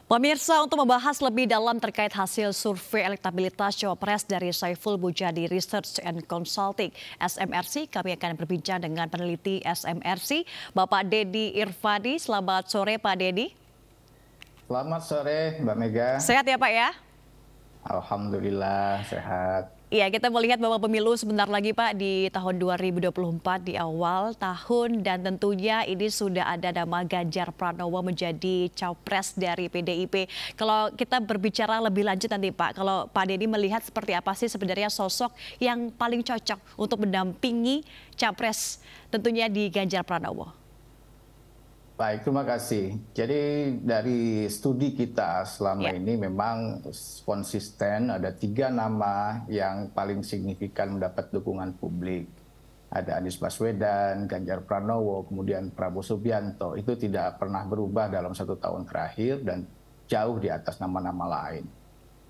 Pemirsa, untuk membahas lebih dalam terkait hasil survei elektabilitas Cawapres dari Saiful Mujadi Research and Consulting (SMRC), kami akan berbincang dengan peneliti SMRC, Bapak Deddy Irvadi. Selamat sore, Pak Deddy. Selamat sore, Mbak Mega. Sehat ya, Pak ya? Alhamdulillah sehat. Iya, kita melihat bahwa pemilu sebentar lagi, Pak, di tahun 2024 di awal tahun, dan tentunya ini sudah ada nama Ganjar Pranowo menjadi Cawapres dari PDIP. Kalau kita berbicara lebih lanjut nanti, Pak, kalau Pak Deddy melihat seperti apa sih sebenarnya sosok yang paling cocok untuk mendampingi Cawapres tentunya di Ganjar Pranowo? Baik, terima kasih. Jadi dari studi kita selama ini memang konsisten ada 3 nama yang paling signifikan mendapat dukungan publik. Ada Anies Baswedan, Ganjar Pranowo, kemudian Prabowo Subianto. Itu tidak pernah berubah dalam 1 tahun terakhir dan jauh di atas nama-nama lain.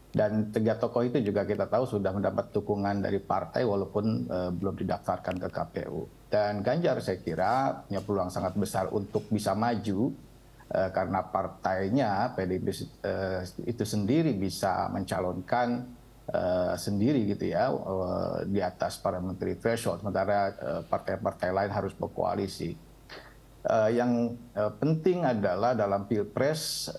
Dan 3 tokoh itu juga kita tahu sudah mendapat dukungan dari partai walaupun belum didaftarkan ke KPU. Dan Ganjar saya kira punya peluang sangat besar untuk bisa maju karena partainya PDIP itu sendiri bisa mencalonkan sendiri gitu ya di atas parliamentary threshold, sementara partai-partai lain harus berkoalisi. Yang penting adalah dalam Pilpres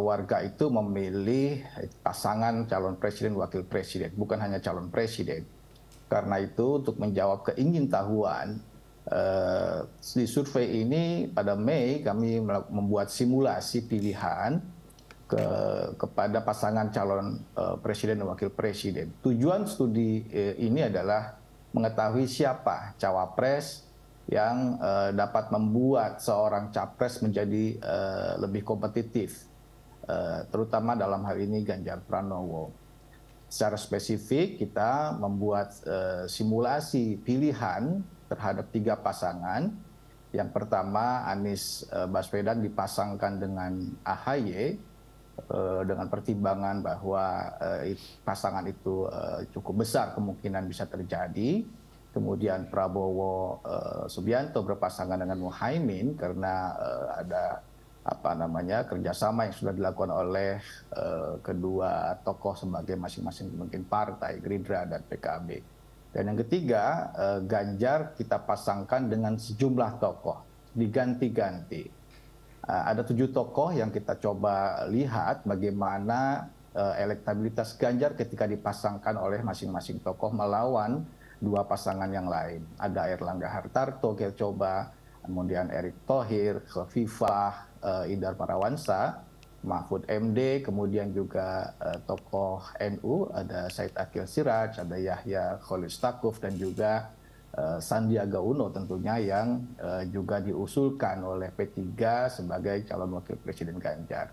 warga itu memilih pasangan calon presiden, wakil presiden, bukan hanya calon presiden. Karena itu untuk menjawab keingintahuan di survei ini pada Mei kami membuat simulasi pilihan kepada pasangan calon presiden dan wakil presiden. Tujuan studi ini adalah mengetahui siapa cawapres yang dapat membuat seorang capres menjadi lebih kompetitif, terutama dalam hal ini Ganjar Pranowo. Secara spesifik kita membuat simulasi pilihan terhadap 3 pasangan. Yang pertama Anies Baswedan dipasangkan dengan AHY dengan pertimbangan bahwa pasangan itu cukup besar kemungkinan bisa terjadi. Kemudian Prabowo Subianto berpasangan dengan Muhaimin karena ada kerjasama yang sudah dilakukan oleh kedua tokoh sebagai masing-masing pemimpin partai, Gerindra dan PKB. Dan yang ketiga, Ganjar kita pasangkan dengan sejumlah tokoh, diganti-ganti. Ada 7 tokoh yang kita coba lihat bagaimana elektabilitas Ganjar ketika dipasangkan oleh masing-masing tokoh melawan 2 pasangan yang lain. Ada Erlangga Hartarto kita coba, kemudian Erick Thohir, Khofifah Indar Parawansa, Mahfud MD, kemudian juga tokoh NU, ada Said Akil Siraj, ada Yahya Khalil Stakuf, dan juga Sandiaga Uno tentunya yang juga diusulkan oleh P3 sebagai calon wakil presiden Ganjar.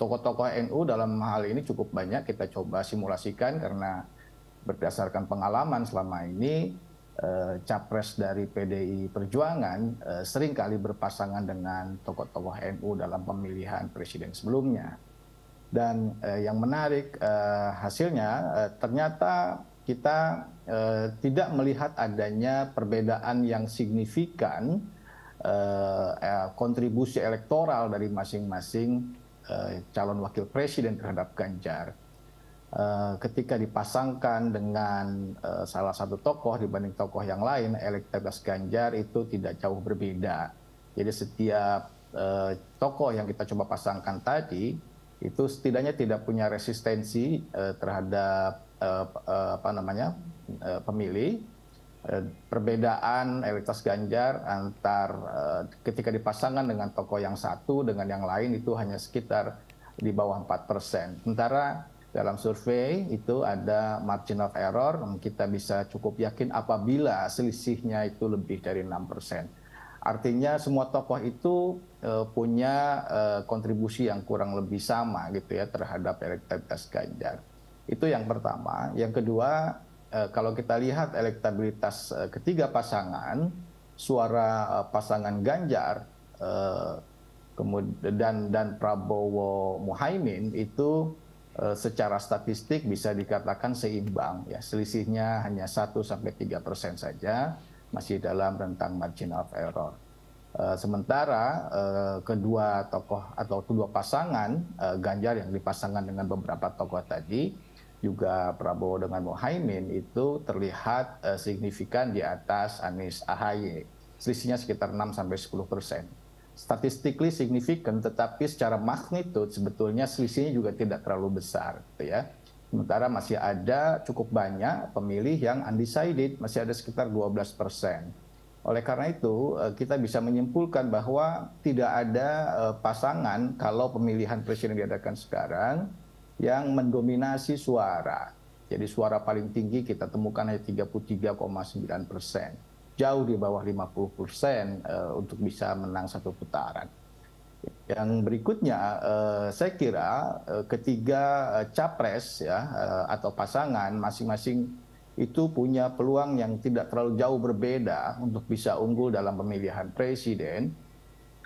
Tokoh-tokoh NU dalam hal ini cukup banyak kita coba simulasikan karena berdasarkan pengalaman selama ini, capres dari PDI Perjuangan seringkali berpasangan dengan tokoh-tokoh NU dalam pemilihan presiden sebelumnya. Dan yang menarik hasilnya ternyata kita tidak melihat adanya perbedaan yang signifikan kontribusi elektoral dari masing-masing calon wakil presiden terhadap Ganjar. Ketika dipasangkan dengan salah satu tokoh dibanding tokoh yang lain, elektabilitas Ganjar itu tidak jauh berbeda. Jadi setiap tokoh yang kita coba pasangkan tadi itu setidaknya tidak punya resistensi terhadap pemilih. Perbedaan elektabilitas Ganjar antar ketika dipasangkan dengan tokoh yang satu dengan yang lain itu hanya sekitar di bawah 4%. Sementara dalam survei itu ada margin of error, kita bisa cukup yakin apabila selisihnya itu lebih dari 6%. Artinya semua tokoh itu punya kontribusi yang kurang lebih sama gitu ya terhadap elektabilitas Ganjar. Itu yang pertama. Yang kedua, kalau kita lihat elektabilitas ketiga pasangan, suara pasangan Ganjar dan Prabowo Muhaimin itu secara statistik bisa dikatakan seimbang, ya selisihnya hanya 1-3% saja, masih dalam rentang margin of error. Sementara kedua tokoh atau kedua pasangan Ganjar yang dipasangkan dengan beberapa tokoh tadi, juga Prabowo dengan Muhaimin itu terlihat signifikan di atas Anies AHY. Selisihnya sekitar 6-10%. Statistically signifikan, tetapi secara magnitude sebetulnya selisihnya juga tidak terlalu besar, gitu ya. Sementara masih ada cukup banyak pemilih yang undecided, masih ada sekitar 12%. Oleh karena itu, kita bisa menyimpulkan bahwa tidak ada pasangan kalau pemilihan presiden diadakan sekarang yang mendominasi suara. Jadi suara paling tinggi kita temukan hanya 33,9%. Jauh di bawah 50% untuk bisa menang satu putaran. Yang berikutnya, saya kira ketiga capres ya atau pasangan masing-masing itu punya peluang yang tidak terlalu jauh berbeda untuk bisa unggul dalam pemilihan presiden,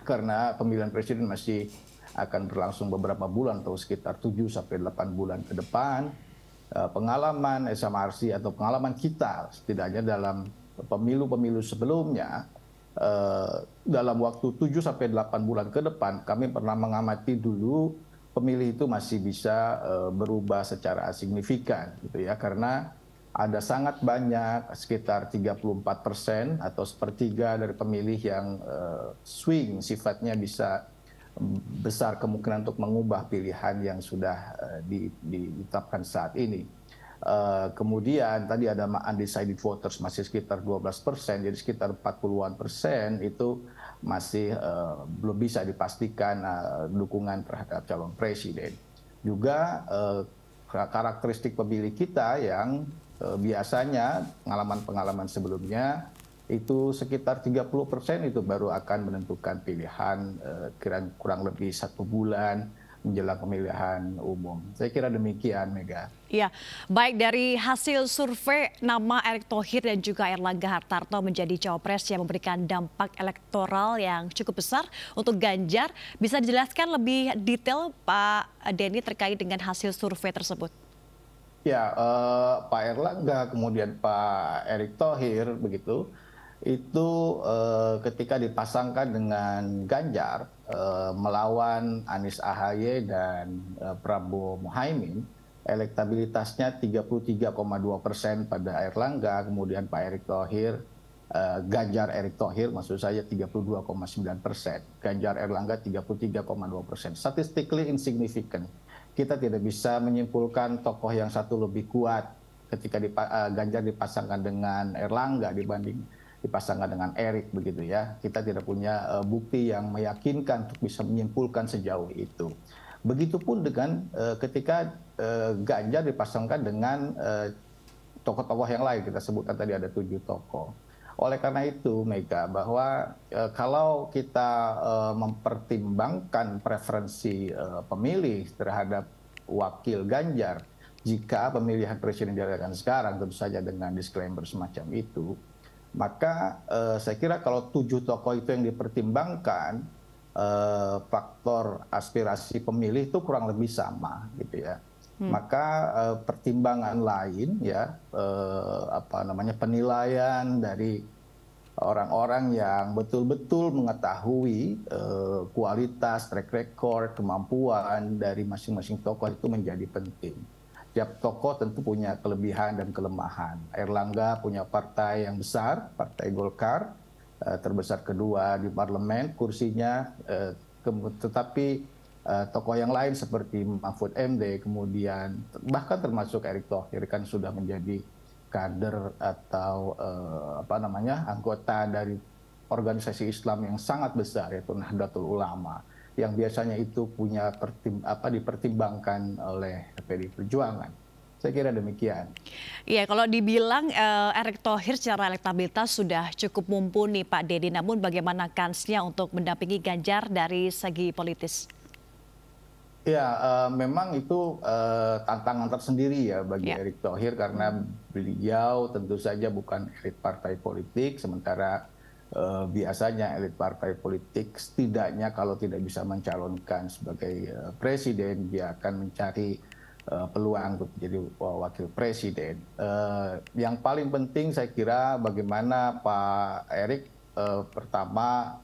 karena pemilihan presiden masih akan berlangsung beberapa bulan atau sekitar 7-8 bulan ke depan. Pengalaman SMRC atau pengalaman kita setidaknya dalam pemilu-pemilu sebelumnya, dalam waktu 7-8 bulan ke depan kami pernah mengamati dulu pemilih itu masih bisa berubah secara signifikan, gitu ya, karena ada sangat banyak, sekitar 34% atau sepertiga dari pemilih yang swing sifatnya, bisa besar kemungkinan untuk mengubah pilihan yang sudah ditetapkan saat ini. Kemudian tadi ada undecided voters masih sekitar 12%, jadi sekitar 40-an% itu masih belum bisa dipastikan dukungan terhadap calon presiden. Juga karakteristik pemilih kita yang biasanya pengalaman-pengalaman sebelumnya itu sekitar 30% itu baru akan menentukan pilihan kurang lebih 1 bulan menjelang pemilihan umum. Saya kira demikian, Mega. Iya, baik, dari hasil survei nama Erick Thohir dan juga Airlangga Hartarto menjadi cawapres yang memberikan dampak elektoral yang cukup besar untuk Ganjar. Bisa dijelaskan lebih detail Pak Denny terkait dengan hasil survei tersebut? Ya, Pak Airlangga kemudian Pak Erick Thohir begitu, itu ketika dipasangkan dengan Ganjar melawan Anies AHY dan Prabowo Muhaimin, elektabilitasnya 33,2% pada Airlangga, kemudian Pak Erick Thohir, Ganjar Erick Thohir maksud saya 32,9%, Ganjar Airlangga 33,2%. Statistically insignificant. Kita tidak bisa menyimpulkan tokoh yang satu lebih kuat ketika Ganjar dipasangkan dengan Airlangga dibanding dipasangkan dengan Erick, begitu ya. Kita tidak punya bukti yang meyakinkan untuk bisa menyimpulkan sejauh itu. Begitupun dengan ketika Ganjar dipasangkan dengan tokoh-tokoh yang lain, kita sebutkan tadi ada 7 tokoh. Oleh karena itu, Mega, bahwa kalau kita mempertimbangkan preferensi pemilih terhadap wakil Ganjar, jika pemilihan presiden diadakan sekarang, tentu saja dengan disclaimer semacam itu, maka saya kira kalau 7 tokoh itu yang dipertimbangkan, faktor aspirasi pemilih itu kurang lebih sama, gitu ya. Maka pertimbangan lain ya, penilaian dari orang-orang yang betul-betul mengetahui kualitas, track record, kemampuan dari masing-masing tokoh itu menjadi penting. Tiap tokoh tentu punya kelebihan dan kelemahan. Airlangga punya partai yang besar, Partai Golkar, terbesar kedua di parlemen kursinya, tetapi tokoh yang lain seperti Mahfud MD, kemudian bahkan termasuk Erick Thohir kan sudah menjadi kader atau anggota dari organisasi Islam yang sangat besar, yaitu Nahdlatul Ulama, yang biasanya itu punya dipertimbangkan oleh PDI Perjuangan. Saya kira demikian. Iya, kalau dibilang Erick Thohir secara elektabilitas sudah cukup mumpuni Pak Denny, namun bagaimana kansnya untuk mendampingi Ganjar dari segi politis? Ya, memang itu tantangan tersendiri ya bagi Erick Thohir, karena beliau tentu saja bukan elit partai politik, sementara biasanya elit partai politik setidaknya kalau tidak bisa mencalonkan sebagai presiden, dia akan mencari peluang untuk menjadi wakil presiden. Yang paling penting saya kira bagaimana Pak Erick pertama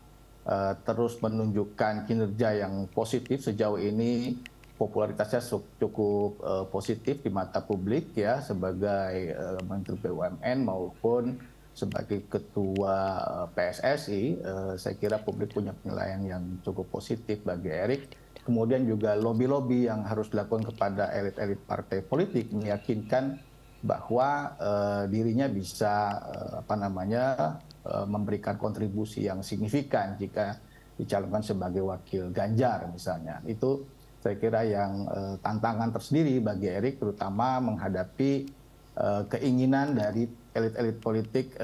terus menunjukkan kinerja yang positif sejauh ini. Popularitasnya cukup positif di mata publik ya sebagai Menteri BUMN maupun sebagai Ketua PSSI. Saya kira publik punya penilaian yang cukup positif bagi Erik. Kemudian juga lobby-lobby yang harus dilakukan kepada elit-elit partai politik meyakinkan bahwa dirinya bisa memberikan kontribusi yang signifikan jika dicalonkan sebagai wakil Ganjar misalnya. Itu saya kira yang tantangan tersendiri bagi Erik, terutama menghadapi keinginan dari elit-elit politik,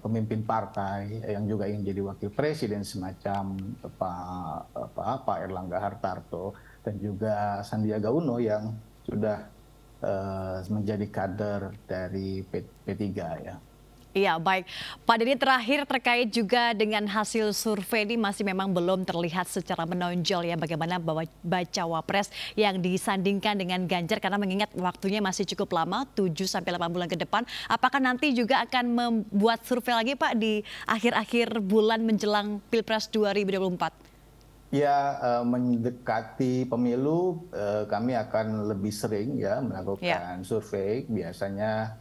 pemimpin partai yang juga ingin jadi wakil presiden semacam Pak Erlangga Hartarto dan juga Sandiaga Uno yang sudah menjadi kader dari P3 ya. Iya, baik. Pak Denny, terakhir terkait juga dengan hasil survei ini masih memang belum terlihat secara menonjol ya bagaimana bacawa pres yang disandingkan dengan Ganjar, karena mengingat waktunya masih cukup lama, 7-8 bulan ke depan. Apakah nanti juga akan membuat survei lagi Pak di akhir-akhir bulan menjelang Pilpres 2024? Ya, mendekati pemilu kami akan lebih sering ya melakukan survei. Biasanya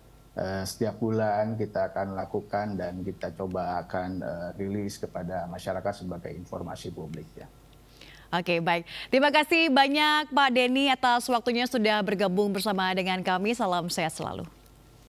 setiap bulan kita akan lakukan dan kita coba akan rilis kepada masyarakat sebagai informasi publik ya. Oke, baik. Terima kasih banyak Pak Denny atas waktunya sudah bergabung bersama dengan kami. Salam sehat selalu.